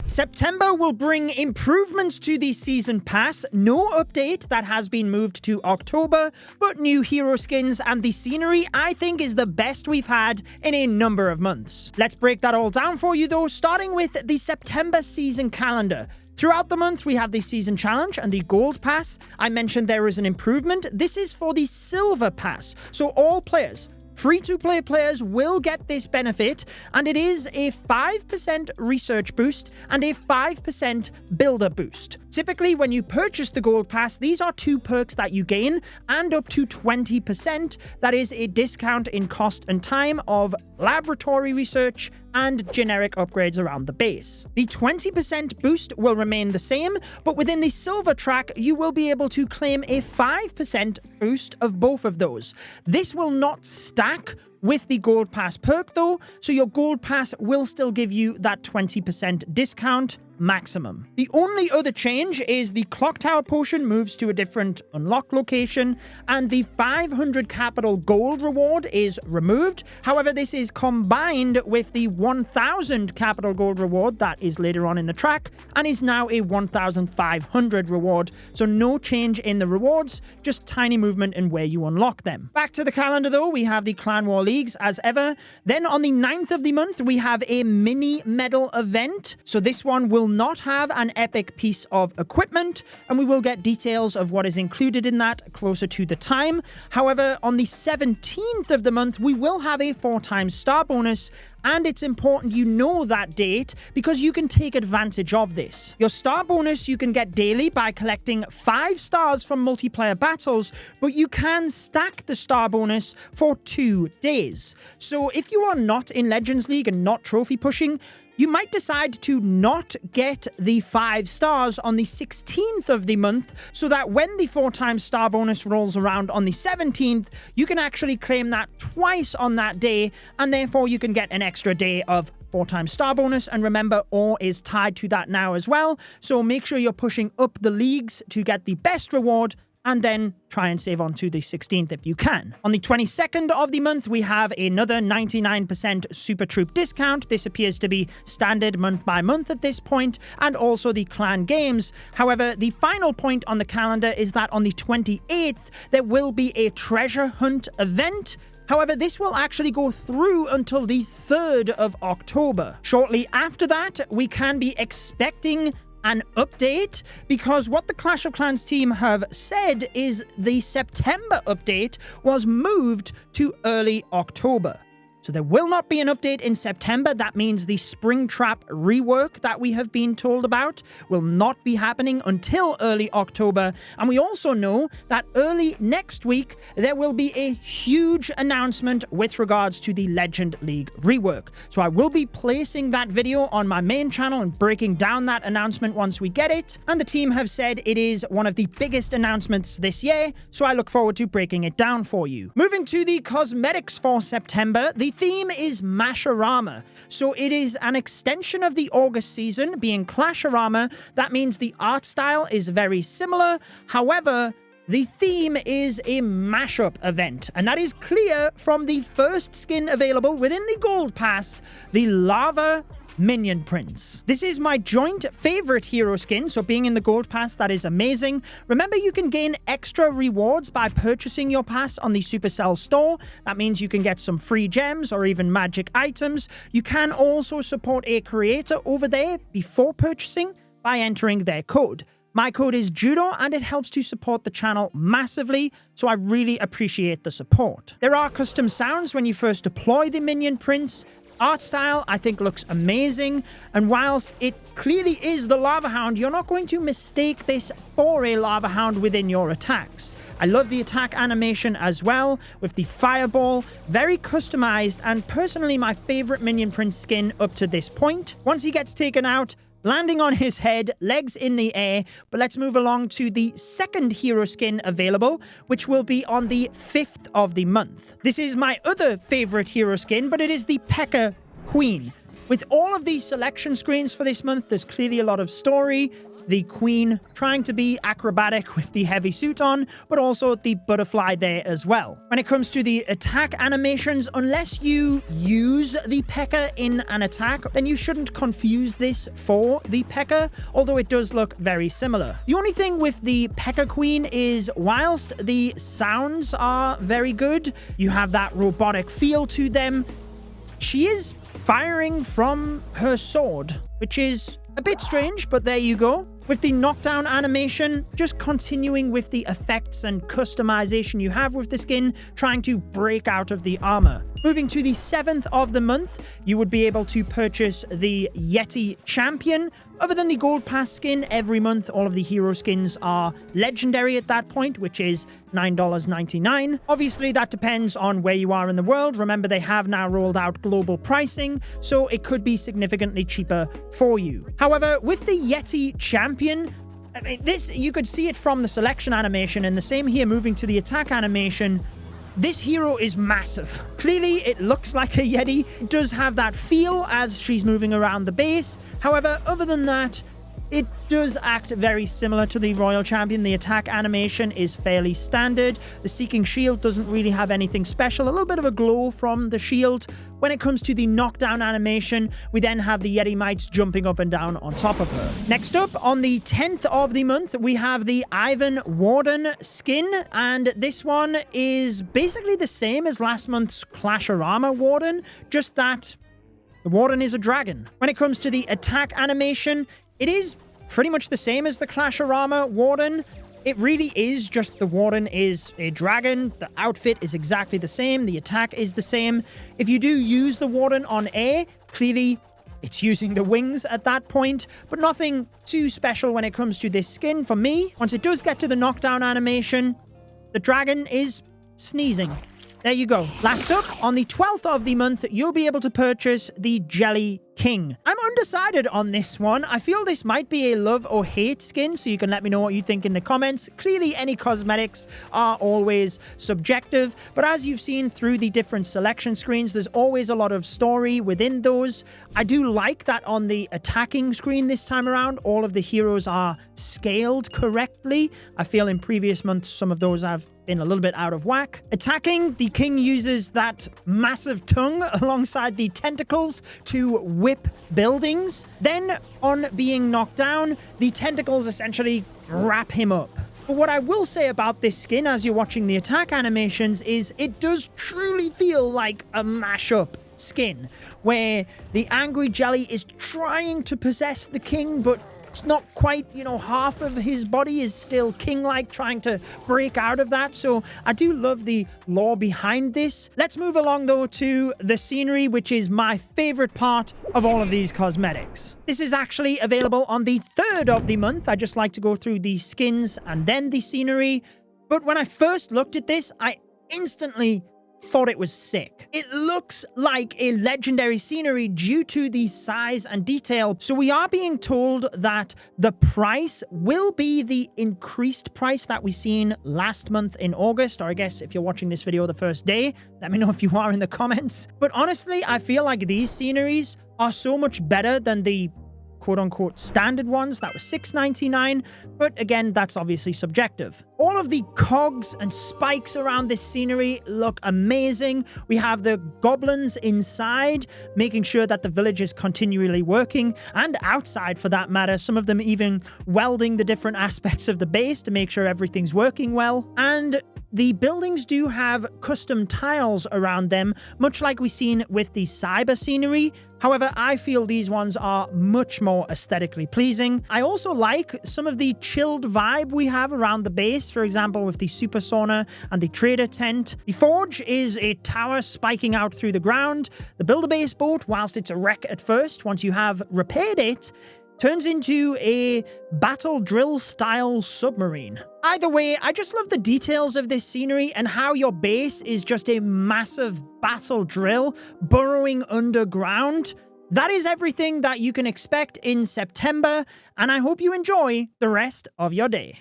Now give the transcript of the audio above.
September will bring improvements to the Season Pass, no update that has been moved to October, but new hero skins and the scenery I think is the best we've had in a number of months. Let's break that all down for you though, starting with the September season calendar. Throughout the month, we have the Season Challenge and the Gold Pass. I mentioned there is an improvement. This is for the Silver Pass, so all players, free-to-play players will get this benefit, and it is a 5% research boost and a 5% builder boost. Typically, when you purchase the Gold Pass, these are two perks that you gain, and up to 20%. That is a discount in cost and time of laboratory research and generic upgrades around the base. The 20% boost will remain the same, but within the Silver track, you will be able to claim a 5% boost of both of those. This will not stack with the Gold Pass perk though, so your Gold Pass will still give you that 20% discount maximum. The only other change is the Clock Tower potion moves to a different unlock location, and the 500 capital gold reward is removed. However, this is combined with the 1000 capital gold reward that is later on in the track, and is now a 1500 reward. So no change in the rewards, just tiny movement in where you unlock them. Back to the calendar though, we have the Clan War Leagues as ever. Then on the 9th of the month, we have a mini medal event. So this one will not have an epic piece of equipment, and we will get details of what is included in that closer to the time. However, on the 17th of the month, we will have a 4x star bonus, and it's important you know that date because you can take advantage of this. Your star bonus you can get daily by collecting 5 stars from multiplayer battles, but you can stack the star bonus for 2 days. So if you are not in Legends League and not trophy pushing, you might decide to not get the 5 stars on the 16th of the month, so that when the 4x star bonus rolls around on the 17th, you can actually claim that twice on that day, and therefore you can get an extra day of 4x star bonus. And remember, ore is tied to that now as well, so make sure you're pushing up the leagues to get the best reward, and then try and save on to the 16th if you can. On the 22nd of the month, we have another 99% Super Troop discount. This appears to be standard month by month at this point, and also the clan games. However, the final point on the calendar is that on the 28th, there will be a treasure hunt event. However, this will actually go through until the 3rd of October. Shortly after that, we can be expecting an update, because what the Clash of Clans team have said is the September update was moved to early October. So there will not be an update in September. That means the Springtrap rework that we have been told about will not be happening until early October. And we also know that early next week, there will be a huge announcement with regards to the Legend League rework. So I will be placing that video on my main channel and breaking down that announcement once we get it. And the team have said it is one of the biggest announcements this year, so I look forward to breaking it down for you. Moving to the cosmetics for September, the theme is mash-a-rama. So it is an extension of the August season, being Clash-a-rama. That means the art style is very similar. However, the theme is a mashup event, and that is clear from the first skin available within the Gold Pass, the Lava Minion Prince. This is my joint favorite hero skin, so being in the Gold Pass, that is amazing. Remember, you can gain extra rewards by purchasing your pass on the Supercell store. That means you can get some free gems or even magic items. You can also support a creator over there before purchasing by entering their code. My code is Judo, and it helps to support the channel massively, so I really appreciate the support. There are custom sounds when you first deploy the Minion Prince. Art style, I think, looks amazing, and whilst it clearly is the Lava Hound, you're not going to mistake this for a Lava Hound within your attacks. I love the attack animation as well, with the fireball, very customized, and personally my favorite Minion Prince skin up to this point. Once he gets taken out, landing on his head, legs in the air. But let's move along to the second hero skin available, which will be on the 5th of the month. This is my other favorite hero skin, but it is the P.E.K.K.A. Queen. With all of these selection screens for this month, there's clearly a lot of story. the queen trying to be acrobatic with the heavy suit on, but also the butterfly there as well. When it comes to the attack animations, unless you use the P.E.K.K.A. in an attack, then you shouldn't confuse this for the P.E.K.K.A., although it does look very similar. The only thing with the P.E.K.K.A. Queen is whilst the sounds are very good, you have that robotic feel to them, she is firing from her sword, which is a bit strange, but there you go. With the knockdown animation, just continuing with the effects and customization you have with the skin, trying to break out of the armor. Moving to the 7th of the month, you would be able to purchase the Yeti Champion. Other than the Gold Pass skin, every month all of the hero skins are legendary at that point, which is $9.99. Obviously, that depends on where you are in the world. Remember, they have now rolled out global pricing, so it could be significantly cheaper for you. However, with the Yeti Champion, I mean, this, you could see it from the selection animation, and the same here moving to the attack animation. This hero is massive. Clearly, it looks like a Yeti. It does have that feel as she's moving around the base. However, other than that, it does act very similar to the Royal Champion. The attack animation is fairly standard. The Seeking Shield doesn't really have anything special. A little bit of a glow from the shield. When it comes to the knockdown animation, we then have the Yeti Mites jumping up and down on top of her. Next up, on the 10th of the month, we have the Ivan Warden skin, and this one is basically the same as last month's Clash-a-Rama Warden, just that the Warden is a dragon. When it comes to the attack animation, it is pretty much the same as the Clash-a-Rama Warden. It really is just the Warden is a dragon. The outfit is exactly the same. The attack is the same. If you do use the Warden on air, clearly it's using the wings at that point, but nothing too special when it comes to this skin for me. Once it does get to the knockdown animation, the dragon is sneezing. There you go. Last up, on the 12th of the month, you'll be able to purchase the Jelly King. I'm undecided on this one. I feel this might be a love or hate skin, so you can let me know what you think in the comments. Clearly, any cosmetics are always subjective, but as you've seen through the different selection screens, there's always a lot of story within those. I do like that on the attacking screen this time around, all of the heroes are scaled correctly. I feel in previous months, some of those have been a little bit out of whack. Attacking, the king uses that massive tongue alongside the tentacles to whip buildings. Then, on being knocked down, the tentacles essentially wrap him up. But what I will say about this skin as you're watching the attack animations is it does truly feel like a mashup skin, where the angry jelly is trying to possess the king, but it's not quite, you know, half of his body is still king-like, trying to break out of that. So I do love the lore behind this. Let's move along, though, to the scenery, which is my favorite part of all of these cosmetics. This is actually available on the 3rd of the month. I just like to go through the skins and then the scenery. But when I first looked at this, I instantly thought it was sick. It looks like a legendary scenery due to the size and detail. So we are being told that the price will be the increased price that we seen last month in August, or I guess if you're watching this video the first day, let me know if you are in the comments. But honestly, I feel like these sceneries are so much better than the quote-unquote standard ones that were $6.99, but again, that's obviously subjective. All of the cogs and spikes around this scenery look amazing. We have the goblins inside, making sure that the village is continually working, and outside for that matter, some of them even welding the different aspects of the base to make sure everything's working well. And the buildings do have custom tiles around them, much like we've seen with the cyber scenery. However, I feel these ones are much more aesthetically pleasing. I also like some of the chilled vibe we have around the base, for example, with the super sauna and the trader tent. The forge is a tower spiking out through the ground. The build-a-base boat, whilst it's a wreck at first, once you have repaired it, turns into a battle drill style submarine. Either way, I just love the details of this scenery and how your base is just a massive battle drill burrowing underground. That is everything that you can expect in September, and I hope you enjoy the rest of your day.